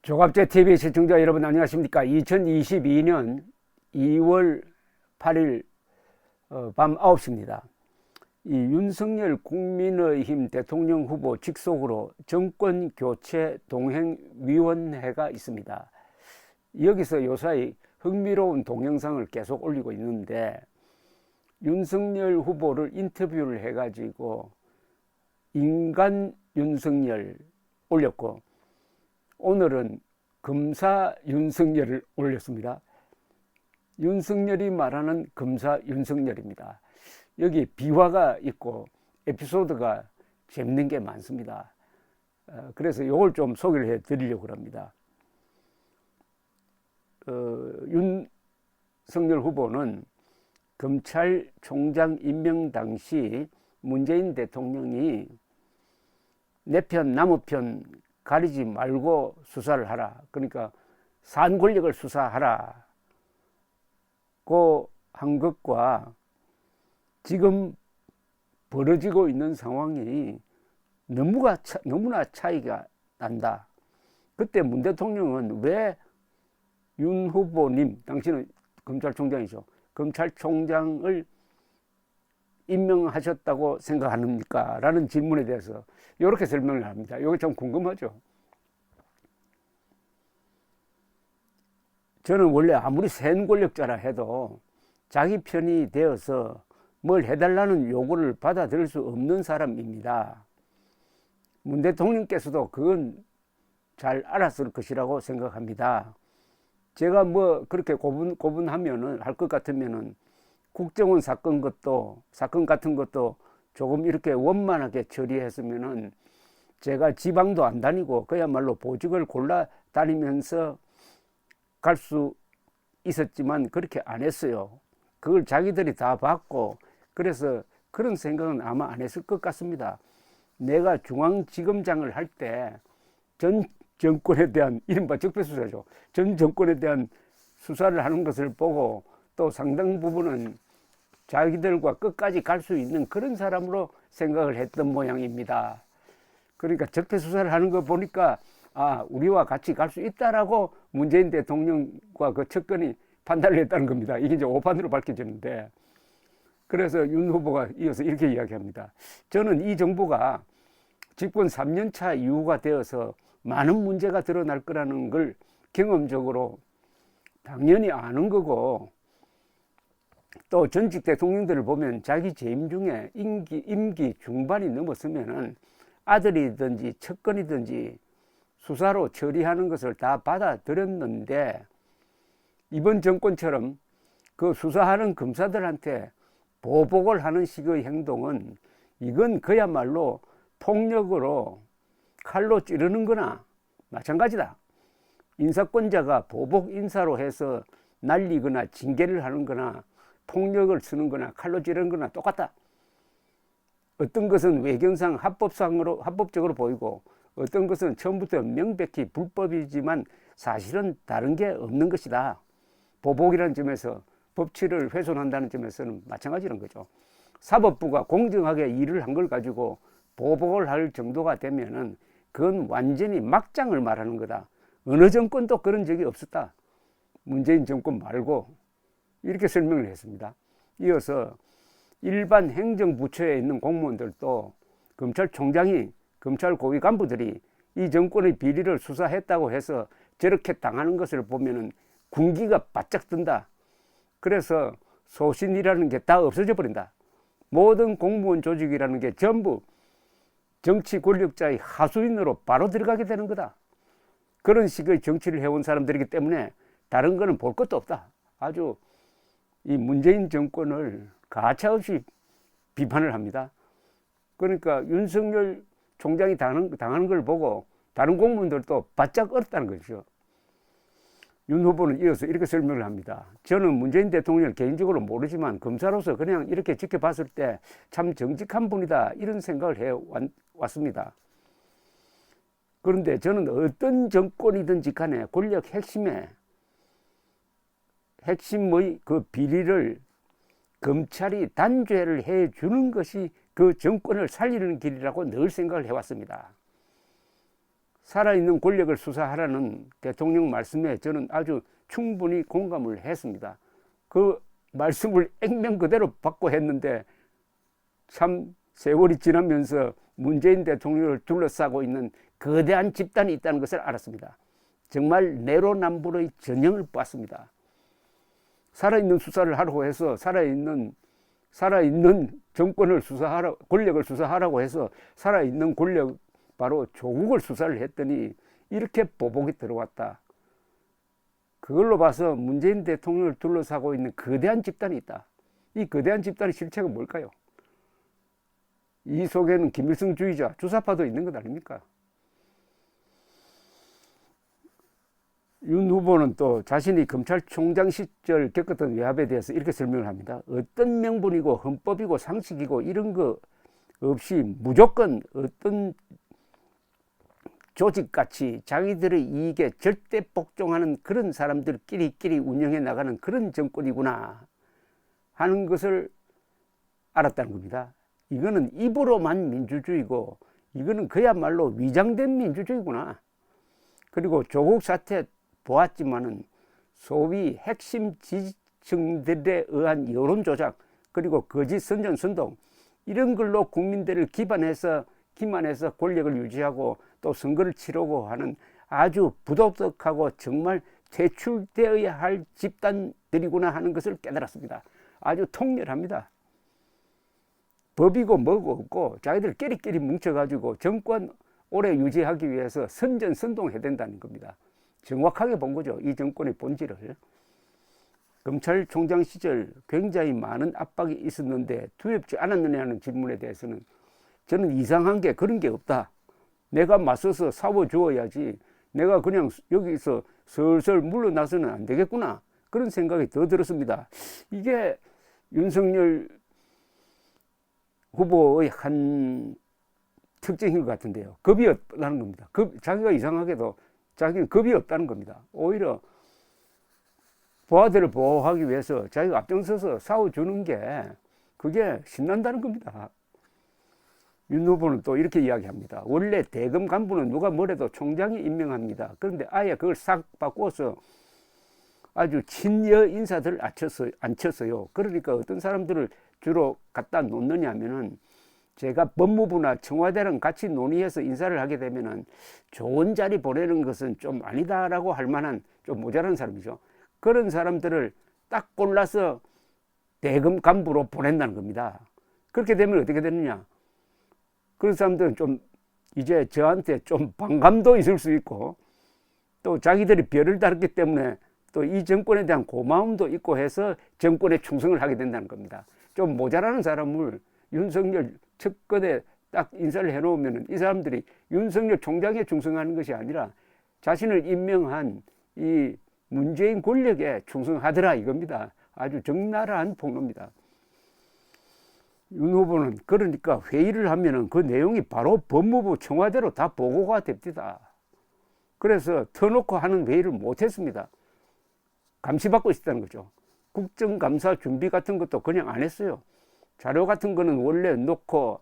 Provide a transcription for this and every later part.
조갑제 TV 시청자 여러분 안녕하십니까? 2022년 2월 8일 밤 9시입니다. 이 윤석열 국민의힘 대통령 후보 직속으로 정권교체 동행위원회가 있습니다. 여기서 요사이 흥미로운 동영상을 계속 올리고 있는데, 윤석열 후보를 인터뷰를 해가지고 인간 윤석열 올렸고, 오늘은 검사 윤석열을 올렸습니다. 윤석열이 말하는 검사 윤석열입니다. 여기 비화가 있고 에피소드가 재밌는 게 많습니다. 그래서 이걸 좀 소개를 해드리려고 합니다. 윤석열 후보는 검찰총장 임명 당시 문재인 대통령이 내 편 남의 편 가리지 말고 수사를 하라, 그러니까 산 권력을 수사하라고 한 것과 지금 벌어지고 있는 상황이 너무나 차이가 난다. 그때 문 대통령은 왜 윤 후보님, 당신은 검찰총장이죠, 검찰총장을 임명하셨다고 생각합니까? 라는 질문에 대해서 이렇게 설명을 합니다. 이거 좀 궁금하죠? 저는 원래 아무리 센 권력자라 해도 자기 편이 되어서 뭘 해달라는 요구를 받아들일 수 없는 사람입니다. 문 대통령께서도 그건 잘 알았을 것이라고 생각합니다. 제가 뭐 그렇게 고분하면은, 할 것 같으면은 국정원 사건 같은 것도 조금 이렇게 원만하게 처리했으면은 제가 지방도 안 다니고 그야말로 보직을 골라 다니면서 갈 수 있었지만 그렇게 안 했어요. 그걸 자기들이 다 받고, 그래서 그런 생각은 아마 안 했을 것 같습니다. 내가 중앙지검장을 할 때 전 정권에 대한, 이른바 적폐수사죠, 전 정권에 대한 수사를 하는 것을 보고 또 상당 부분은 자기들과 끝까지 갈 수 있는 그런 사람으로 생각을 했던 모양입니다. 그러니까 적폐 수사를 하는 거 보니까 우리와 같이 갈 수 있다라고 문재인 대통령과 그 측근이 판단을 했다는 겁니다. 이게 이제 오판으로 밝혀지는데, 그래서 윤 후보가 이어서 이렇게 이야기합니다. 저는 이 정부가 집권 3년차 이후가 되어서 많은 문제가 드러날 거라는 걸 경험적으로 당연히 아는 거고, 또 전직 대통령들을 보면 자기 재임 중에 임기 중반이 넘었으면은 아들이든지 측근이든지 수사로 처리하는 것을 다 받아들였는데, 이번 정권처럼 그 수사하는 검사들한테 보복을 하는 식의 행동은, 이건 그야말로 폭력으로 칼로 찌르는 거나 마찬가지다. 인사권자가 보복 인사로 해서 날리거나 징계를 하는 거나 폭력을 쓰는 거나 칼로 찌르는 거나 똑같다. 어떤 것은 외경상 합법적으로 보이고, 어떤 것은 처음부터 명백히 불법이지만 사실은 다른 게 없는 것이다. 보복이라는 점에서, 법치를 훼손한다는 점에서는 마찬가지라는 거죠. 사법부가 공정하게 일을 한 걸 가지고 보복을 할 정도가 되면은 그건 완전히 막장을 말하는 거다. 어느 정권도 그런 적이 없었다. 문재인 정권 말고, 이렇게 설명을 했습니다. 이어서 일반 행정부처에 있는 공무원들도 검찰총장이, 검찰 고위 간부들이 이 정권의 비리를 수사했다고 해서 저렇게 당하는 것을 보면은 군기가 바짝 든다. 그래서 소신이라는 게 다 없어져 버린다. 모든 공무원 조직이라는 게 전부 정치 권력자의 하수인으로 바로 들어가게 되는 거다. 그런 식의 정치를 해온 사람들이기 때문에 다른 거는 볼 것도 없다. 아주 이 문재인 정권을 가차없이 비판을 합니다. 그러니까 윤석열 총장이 당하는 걸 보고 다른 공무원들도 바짝 얼었다는 것이죠. 윤 후보는 이어서 이렇게 설명을 합니다. 저는 문재인 대통령을 개인적으로 모르지만 검사로서 그냥 이렇게 지켜봤을 때 참 정직한 분이다, 이런 생각을 해왔습니다. 그런데 저는 어떤 정권이든지 간에 권력 핵심의 그 비리를 검찰이 단죄를 해주는 것이 그 정권을 살리는 길이라고 늘 생각을 해왔습니다. 살아있는 권력을 수사하라는 대통령 말씀에 저는 아주 충분히 공감을 했습니다. 그 말씀을 액면 그대로 받고 했는데 참 세월이 지나면서 문재인 대통령을 둘러싸고 있는 거대한 집단이 있다는 것을 알았습니다. 정말 내로남불의 전형을 보았습니다. 살아있는 수사를 하라고 해서 살아있는 정권을 수사하라, 권력을 수사하라고 해서 살아있는 권력 바로 조국을 수사를 했더니 이렇게 보복이 들어왔다. 그걸로 봐서 문재인 대통령을 둘러싸고 있는 거대한 집단이 있다. 이 거대한 집단의 실체가 뭘까요? 이 속에는 김일성주의자, 주사파도 있는 것 아닙니까? 윤 후보는 또 자신이 검찰총장 시절 겪었던 외압에 대해서 이렇게 설명을 합니다. 어떤 명분이고 헌법이고 상식이고 이런 거 없이 무조건 어떤 조직같이 자기들의 이익에 절대 복종하는 그런 사람들끼리 운영해 나가는 그런 정권이구나 하는 것을 알았다는 겁니다. 이거는 입으로만 민주주의고 이거는 그야말로 위장된 민주주의구나. 그리고 조국 사태 보았지만은 소위 핵심 지지층들에 의한 여론조작 그리고 거짓 선전선동 이런 걸로 국민들을 기만해서 권력을 유지하고 또 선거를 치르고 하는 아주 부도덕하고 정말 퇴출되어야 할 집단들이구나 하는 것을 깨달았습니다. 아주 통렬합니다. 법이고 뭐고 없고 자기들 끼리끼리 뭉쳐가지고 정권 오래 유지하기 위해서 선전선동해야 된다는 겁니다. 정확하게 본 거죠. 이 정권의 본질을. 검찰총장 시절 굉장히 많은 압박이 있었는데 두렵지 않았느냐는 질문에 대해서는 저는 이상한 게 그런 게 없다. 내가 맞서서 싸워주어야지 내가 그냥 여기서 슬슬 물러나서는 안 되겠구나. 그런 생각이 더 들었습니다. 이게 윤석열 후보의 한 특징인 것 같은데요. 겁이 없다는 겁니다. 자기가 이상하게도 자기는 겁이 없다는 겁니다. 오히려 부하들을 보호하기 위해서 자기가 앞장서서 싸워주는 게 그게 신난다는 겁니다. 윤 후보는 또 이렇게 이야기합니다. 원래 대검 간부는 누가 뭐래도 총장이 임명합니다. 그런데 아예 그걸 싹 바꿔서 아주 친여 인사들을 앉혔어요. 그러니까 어떤 사람들을 주로 갖다 놓느냐 하면은 제가 법무부나 청와대랑 같이 논의해서 인사를 하게 되면은 좋은 자리 보내는 것은 좀 아니다라고 할 만한 좀 모자란 사람이죠. 그런 사람들을 딱 골라서 대검 간부로 보낸다는 겁니다. 그렇게 되면 어떻게 되느냐? 그런 사람들은 좀 이제 저한테 좀 반감도 있을 수 있고 또 자기들이 별을 달았기 때문에 또 이 정권에 대한 고마움도 있고 해서 정권에 충성을 하게 된다는 겁니다. 좀 모자라는 사람을 윤석열 측근에 딱 인사를 해놓으면 이 사람들이 윤석열 총장에 충성하는 것이 아니라 자신을 임명한 이 문재인 권력에 충성하더라 이겁니다. 아주 적나라한 폭로입니다. 윤 후보는 그러니까 회의를 하면은 그 내용이 바로 법무부 청와대로 다 보고가 됩니다. 그래서 터놓고 하는 회의를 못했습니다. 감시받고 있었다는 거죠. 국정감사 준비 같은 것도 그냥 안 했어요. 자료 같은 거는 원래 놓고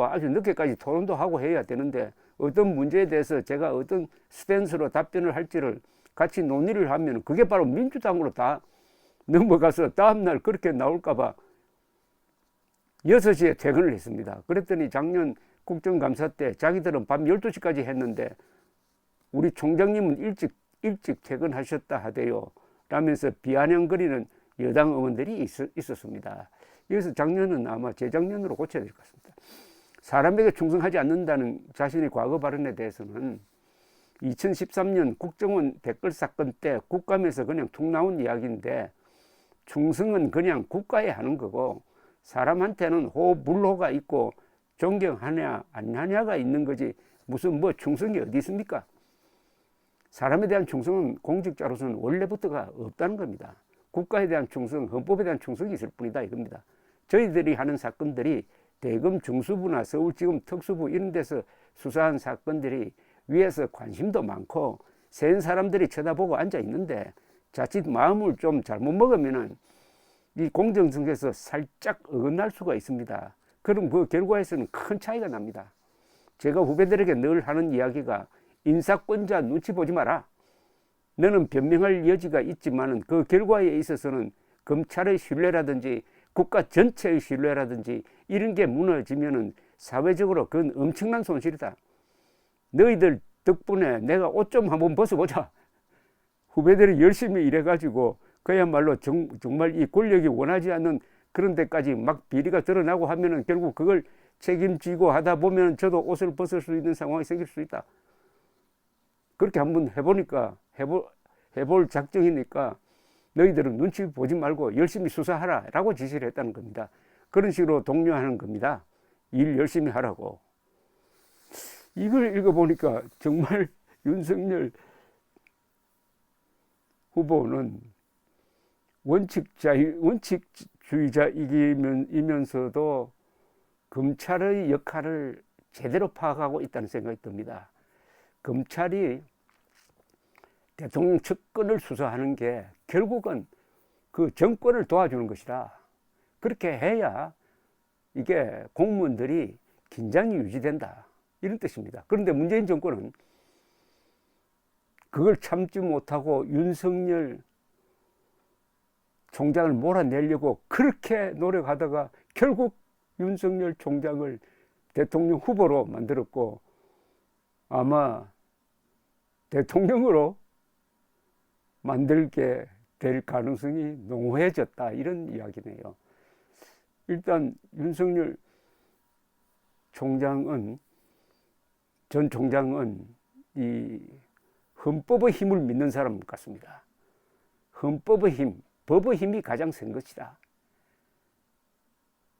아주 늦게까지 토론도 하고 해야 되는데 어떤 문제에 대해서 제가 어떤 스탠스로 답변을 할지를 같이 논의를 하면 그게 바로 민주당으로 다 넘어가서 다음날 그렇게 나올까봐 6시에 퇴근을 했습니다. 그랬더니 작년 국정감사 때 자기들은 밤 12시까지 했는데 우리 총장님은 일찍 퇴근하셨다 하대요. 라면서 비아냥거리는 여당 의원들이 있었습니다. 그래서 작년은 아마 재작년으로 고쳐야 될 것 같습니다. 사람에게 충성하지 않는다는 자신의 과거 발언에 대해서는 2013년 국정원 댓글 사건 때 국감에서 그냥 툭 나온 이야기인데 충성은 그냥 국가에 하는 거고 사람한테는 호불호가 있고 존경하냐 안 하냐가 있는 거지 무슨 뭐 충성이 어디 있습니까? 사람에 대한 충성은 공직자로서는 원래부터가 없다는 겁니다. 국가에 대한 충성, 헌법에 대한 충성이 있을 뿐이다 이겁니다. 저희들이 하는 사건들이 대검 중수부나 서울지검 특수부 이런 데서 수사한 사건들이 위에서 관심도 많고 센 사람들이 쳐다보고 앉아 있는데 자칫 마음을 좀 잘못 먹으면은 이 공정성에서 살짝 어긋날 수가 있습니다. 그럼 그 결과에서는 큰 차이가 납니다. 제가 후배들에게 늘 하는 이야기가 인사권자 눈치 보지 마라. 너는 변명할 여지가 있지만 그 결과에 있어서는 검찰의 신뢰라든지 국가 전체의 신뢰라든지 이런 게 무너지면은 사회적으로 그건 엄청난 손실이다. 너희들 덕분에 내가 옷 좀 한번 벗어보자. 후배들이 열심히 일해가지고 그야말로 정말 이 권력이 원하지 않는 그런 데까지 막 비리가 드러나고 하면은 결국 그걸 책임지고 하다 보면 저도 옷을 벗을 수 있는 상황이 생길 수 있다. 그렇게 한번 해보니까 해볼 작정이니까 너희들은 눈치 보지 말고 열심히 수사하라 라고 지시를 했다는 겁니다. 그런 식으로 독려하는 겁니다. 일 열심히 하라고. 이걸 읽어보니까 정말 윤석열 후보는 원칙주의자이면서도 검찰의 역할을 제대로 파악하고 있다는 생각이 듭니다. 검찰이 대통령 측근을 수사하는 게 결국은 그 정권을 도와주는 것이라. 그렇게 해야 이게 공무원들이 긴장이 유지된다. 이런 뜻입니다. 그런데 문재인 정권은 그걸 참지 못하고 윤석열 총장을 몰아내려고 그렇게 노력하다가 결국 윤석열 총장을 대통령 후보로 만들었고 아마 대통령으로 만들게 될 가능성이 농후해졌다. 이런 이야기네요. 일단 윤석열 전 총장은 이 헌법의 힘을 믿는 사람 같습니다. 헌법의 힘, 법의 힘이 가장 센 것이다.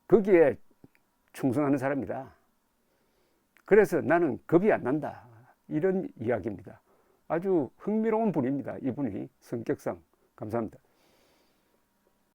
거기에 충성하는 사람이다. 그래서 나는 겁이 안 난다. 이런 이야기입니다. 아주 흥미로운 분입니다. 이분이 성격상. 감사합니다.